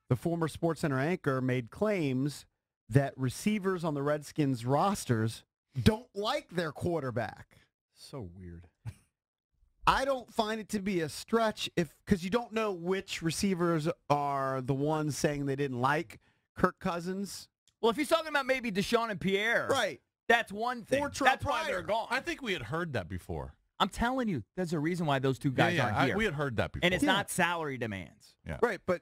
the former SportsCenter anchor, made claims that receivers on the Redskins rosters don't like their quarterback. So weird. I don't find it to be a stretch because you don't know which receivers are the ones saying they didn't like Kirk Cousins. Well, if he's talking about maybe Deshaun and Pierre, right, that's one thing. Or That's why they're gone. I think we had heard that before. I'm telling you, there's a reason why those two guys aren't here. We had heard that before. And it's not salary demands. Yeah. Right, but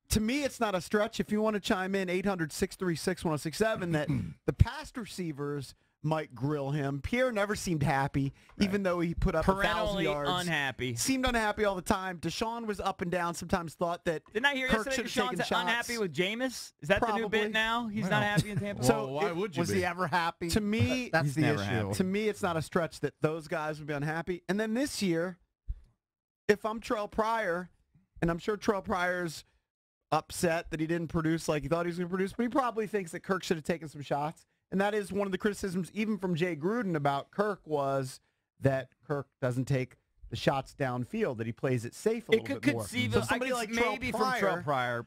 to me, it's not a stretch. If you want to chime in, 800-636-1067, that the past receivers might grill him. Pierre never seemed happy, even though he put up 1,000 yards. Unhappy. Seemed unhappy all the time. Deshaun was up and down. Sometimes thought that Didn't I hear Kirk yesterday should have taken Deshaun's shots. unhappy with Jameis? Is that the new bit now? He's not happy in Tampa? So why would you was be? he ever happy? To me, that's he's the never issue. happy. To me, it's not a stretch that those guys would be unhappy. And then this year, if I'm Terrell Pryor, and I'm sure Terrell Pryor's upset that he didn't produce like he thought he was going to produce, but he probably thinks that Kirk should have taken some shots. And that is one of the criticisms, even from Jay Gruden, about Kirk was that Kirk doesn't take the shots downfield, that he plays it safe a little bit more. So somebody like maybe Terrell from Terrell Pryor,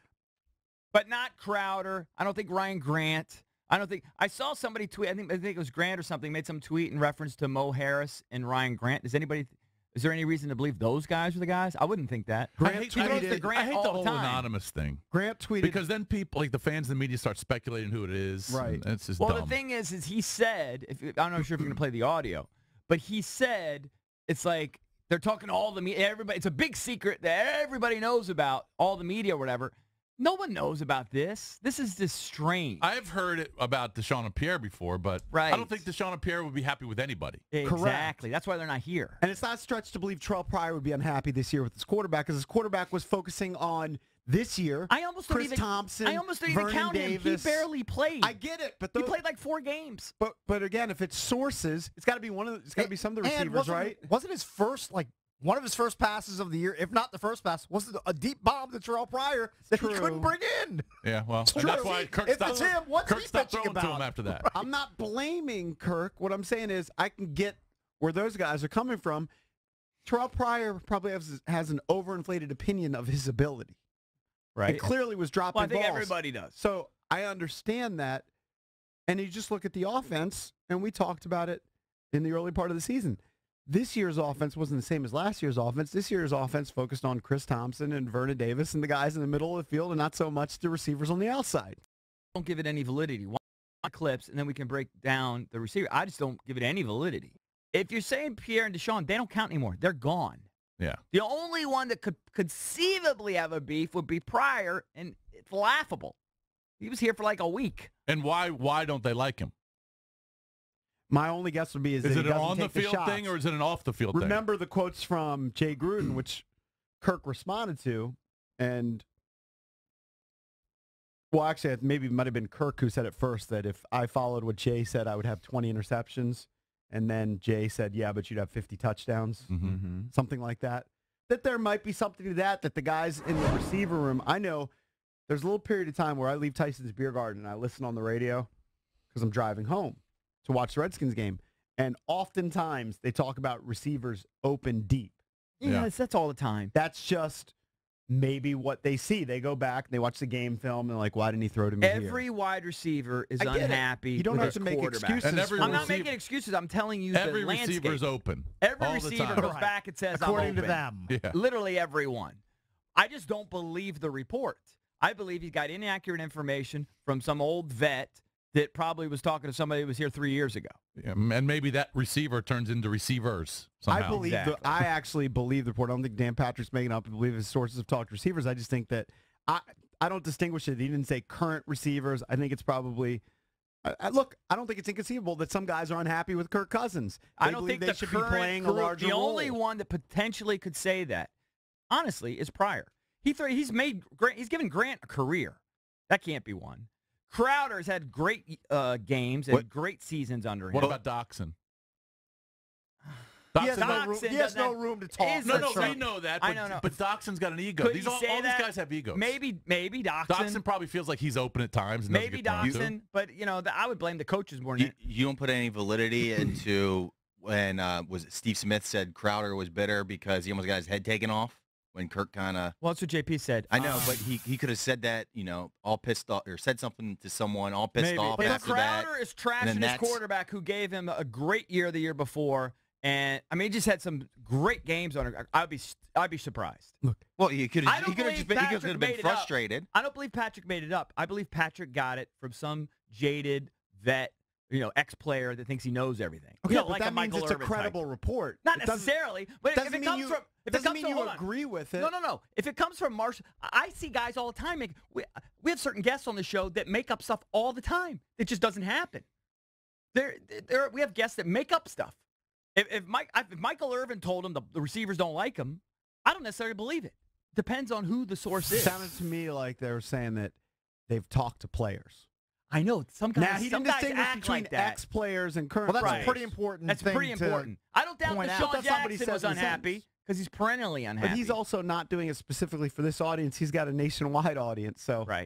but not Crowder. I don't think Ryan Grant. I saw somebody tweet. I think it was Grant or something made some tweet in reference to Mo Harris and Ryan Grant. Is there any reason to believe those guys are the guys? I wouldn't think that. Grant I hate tweeted, the whole anonymous thing. Grant tweeted because then people, like the fans and the media, start speculating who it is. Right. It's just well, dumb. the thing is he said, I'm not sure if you're going to play the audio, but he said it's like they're talking to all the media. Everybody, it's a big secret that everybody knows about, all the media or whatever. No one knows about this. This is just strange. I've heard it about Deshaun and Pierre before, but I don't think Deshaun and Pierre would be happy with anybody. Exactly. Correct. That's why they're not here. And it's not a stretch to believe Terrell Pryor would be unhappy this year with his quarterback because his quarterback was focusing on this year. Chris Thompson, I almost didn't even count Davis. him. He barely played. I get it, but he played like 4 games. But again, if it's sources, it's got to be it's got to be some of the receivers, right? Wasn't his first one of his first passes of the year, if not the first pass, was a deep bomb to Terrell Pryor that he couldn't bring in. Yeah, well, that's why Kirk stopped throwing to him after that. I'm not blaming Kirk. What I'm saying is I can get where those guys are coming from. Terrell Pryor probably has an overinflated opinion of his ability. Right. It clearly was dropping balls. I think everybody does. So I understand that. And you just look at the offense, and we talked about it in the early part of the season. This year's offense wasn't the same as last year's offense. This year's offense focused on Chris Thompson and Vernon Davis and the guys in the middle of the field and not so much the receivers on the outside. Don't give it any validity. Watch clips, and then we can break down the receiver. I just don't give it any validity. If you're saying Pierre and Deshaun, they don't count anymore. They're gone. Yeah. The only one that could conceivably have a beef would be Pryor, and it's laughable. He was here for like a week. And why don't they like him? My only guess would be is that it an on-the-field thing or is it an off-the-field thing? Remember the quotes from Jay Gruden, which Kirk responded to, and, well, actually, maybe it might have been Kirk who said it first, that if I followed what Jay said, I would have 20 interceptions, and then Jay said, yeah, but you'd have 50 touchdowns, something like that. That there might be something to that the guys in the receiver room, I know there's a little period of time where I leave Tyson's Beer Garden and I listen on the radio because I'm driving home to watch the Redskins game. And oftentimes they talk about receivers open deep. Yes, that's all the time. That's just maybe what they see. They go back, they watch the game film, and like, why didn't he throw to me here? Every wide receiver is unhappy. You don't with have to make excuses. And I'm not making excuses. I'm telling you every the landscape. receiver is open. Every all receiver the goes time. back and says, according I'm to open. them. Yeah. Literally everyone. I just don't believe the report. I believe he's got inaccurate information from some old vet that probably was talking to somebody who was here 3 years ago. Yeah, and maybe that receiver turns into receivers somehow. I actually believe the report. I don't think Dan Patrick's making up. I believe his sources have talked to receivers. I just think that I don't distinguish it. He didn't say current receivers. I think it's probably look, I don't think it's inconceivable that some guys are unhappy with Kirk Cousins. I don't think they should be playing a larger role. The only one that potentially could say that, honestly, is Pryor. He's given Grant a career. That can't be one. Crowder's had great games and great seasons under him. What about Doxson? He has no room to talk. No, we know that. But, I know. But Doxson's got an ego. Could These guys have egos. Maybe Doxson. Doxson probably feels like he's open at times. And maybe Doxson, but I would blame the coaches more than you don't put any validity into when was it Steve Smith said Crowder was bitter because he almost got his head taken off when Kirk kind of. Well, that's what JP said. I know, but he could have said that, all pissed off, or said something to someone all pissed off but after that. Crowder is trashing his quarterback who gave him a great year the year before, and I mean, he just had some great games on it. I'd be surprised. Look, well, he could have just been frustrated. I don't believe Patrick made it up. I believe Patrick got it from some jaded vet, ex-player that thinks he knows everything. Okay, but like that means it's a credible report. Not necessarily, but if it comes from... If it doesn't mean you agree with it. No. If it comes from Marshall, I see guys all the time. We have certain guests on the show that make up stuff all the time. It just doesn't happen. We have guests that make up stuff. If Michael Irvin told him the receivers don't like him, I don't necessarily believe it. Depends on who the source is. It sounded to me like they were saying that they've talked to players. I know some guys. Now he didn't distinguish between like that. ex-players and current. Well, that's players. pretty important. That's pretty important. I don't doubt that Sean Jackson was unhappy because he's perennially unhappy. But he's also not doing it specifically for this audience. He's got a nationwide audience. So right.